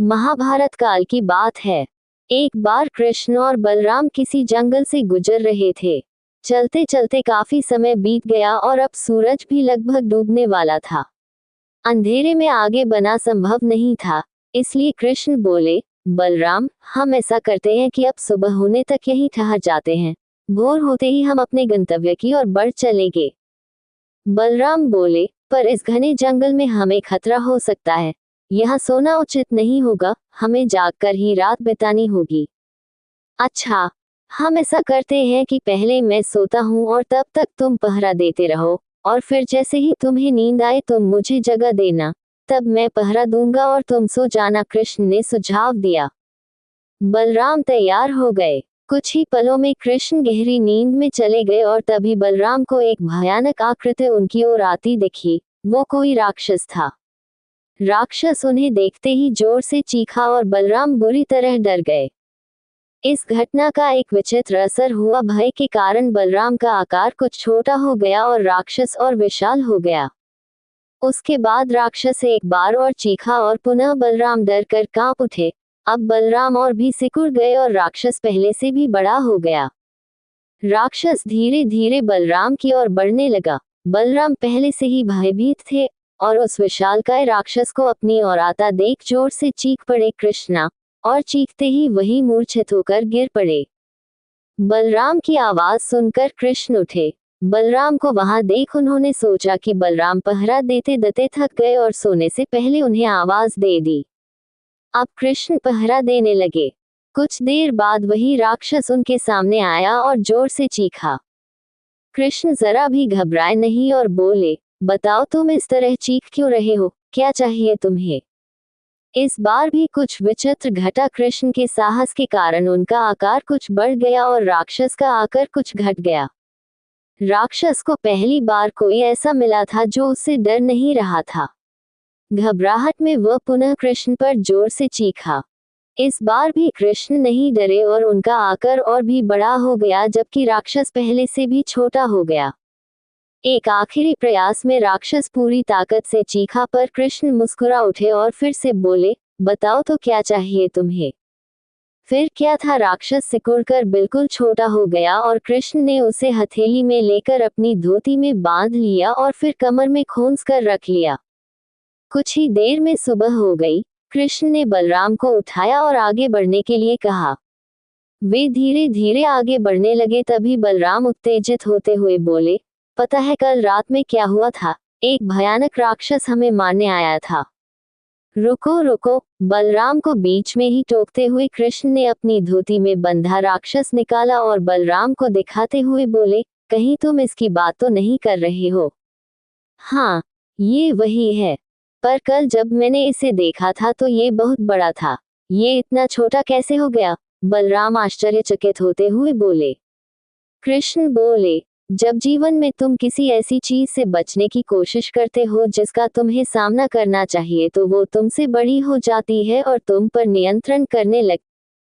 महाभारत काल की बात है। एक बार कृष्ण और बलराम किसी जंगल से गुजर रहे थे। चलते चलते काफी समय बीत गया और अब सूरज भी लगभग डूबने वाला था। अंधेरे में आगे बढ़ना संभव नहीं था, इसलिए कृष्ण बोले, बलराम, हम ऐसा करते हैं कि अब सुबह होने तक यहीं ठहर जाते हैं। भोर होते ही हम अपने गंतव्य की ओर बढ़ चलेंगे। बलराम बोले, पर इस घने जंगल में हमें खतरा हो सकता है। यहाँ सोना उचित नहीं होगा, हमें जागकर ही रात बितानी होगी। अच्छा, हम ऐसा करते हैं कि पहले मैं सोता हूँ और तब तक तुम पहरा देते रहो, और फिर जैसे ही तुम्हें नींद आए तुम मुझे जगा देना, तब मैं पहरा दूंगा और तुम सो जाना। कृष्ण ने सुझाव दिया। बलराम तैयार हो गए। कुछ ही पलों में कृष्ण गहरी नींद में चले गए और तभी बलराम को एक भयानक आकृति उनकी ओर आती दिखी। वो कोई राक्षस था। राक्षस उन्हें देखते ही जोर से चीखा और बलराम बुरी तरह डर गए। इस घटना का एक विचित्र असर हुआ। भय के कारण बलराम का आकार कुछ छोटा हो गया और राक्षस और विशाल हो गया। उसके बाद राक्षस एक बार और चीखा और पुनः बलराम डर कर कांप उठे। अब बलराम और भी सिकुड़ गए और राक्षस पहले से भी बड़ा हो गया। राक्षस धीरे धीरे बलराम की ओर बढ़ने लगा। बलराम पहले से ही भयभीत थे और उस विशालकाय राक्षस को अपनी ओर आता देख जोर से चीख पड़े, कृष्णा, और चीखते ही वही मूर्छित होकर गिर पड़े। बलराम की आवाज सुनकर कृष्ण उठे। बलराम को वहां देख उन्होंने सोचा कि बलराम पहरा देते देते थक गए और सोने से पहले उन्हें आवाज दे दी। अब कृष्ण पहरा देने लगे। कुछ देर बाद वही राक्षस उनके सामने आया और जोर से चीखा। कृष्ण जरा भी घबराए नहीं और बोले, बताओ तुम इस तरह चीख क्यों रहे हो, क्या चाहिए तुम्हें? इस बार भी कुछ विचित्र घटा। कृष्ण के साहस के कारण उनका आकार कुछ बढ़ गया और राक्षस का आकार कुछ घट गया। राक्षस को पहली बार कोई ऐसा मिला था जो उससे डर नहीं रहा था। घबराहट में वह पुनः कृष्ण पर जोर से चीखा। इस बार भी कृष्ण नहीं डरे और उनका आकार और भी बड़ा हो गया, जबकि राक्षस पहले से भी छोटा हो गया। एक आखिरी प्रयास में राक्षस पूरी ताकत से चीखा, पर कृष्ण मुस्कुरा उठे और फिर से बोले, बताओ तो क्या चाहिए तुम्हें? फिर क्या था, राक्षस सिकुड़कर बिल्कुल छोटा हो गया और कृष्ण ने उसे हथेली में लेकर अपनी धोती में बांध लिया और फिर कमर में खोंस कर रख लिया। कुछ ही देर में सुबह हो गई। कृष्ण ने बलराम को उठाया और आगे बढ़ने के लिए कहा। वे धीरे धीरे आगे बढ़ने लगे। तभी बलराम उत्तेजित होते हुए बोले, पता है कल रात में क्या हुआ था? एक भयानक राक्षस हमें मारने आया था। रुको रुको, बलराम को बीच में ही टोकते हुए कृष्ण ने अपनी धोती में बंधा राक्षस निकाला और बलराम को दिखाते हुए बोले, कहीं तुम इसकी बात तो नहीं कर रहे हो? हाँ, ये वही है, पर कल जब मैंने इसे देखा था तो ये बहुत बड़ा था। ये इतना छोटा कैसे हो गया? बलराम आश्चर्यचकित होते हुए बोले। कृष्ण बोले, जब जीवन में तुम किसी ऐसी चीज से बचने की कोशिश करते हो जिसका तुम्हें सामना करना चाहिए तो वो तुमसे बड़ी हो जाती है और तुम पर नियंत्रण करने लगती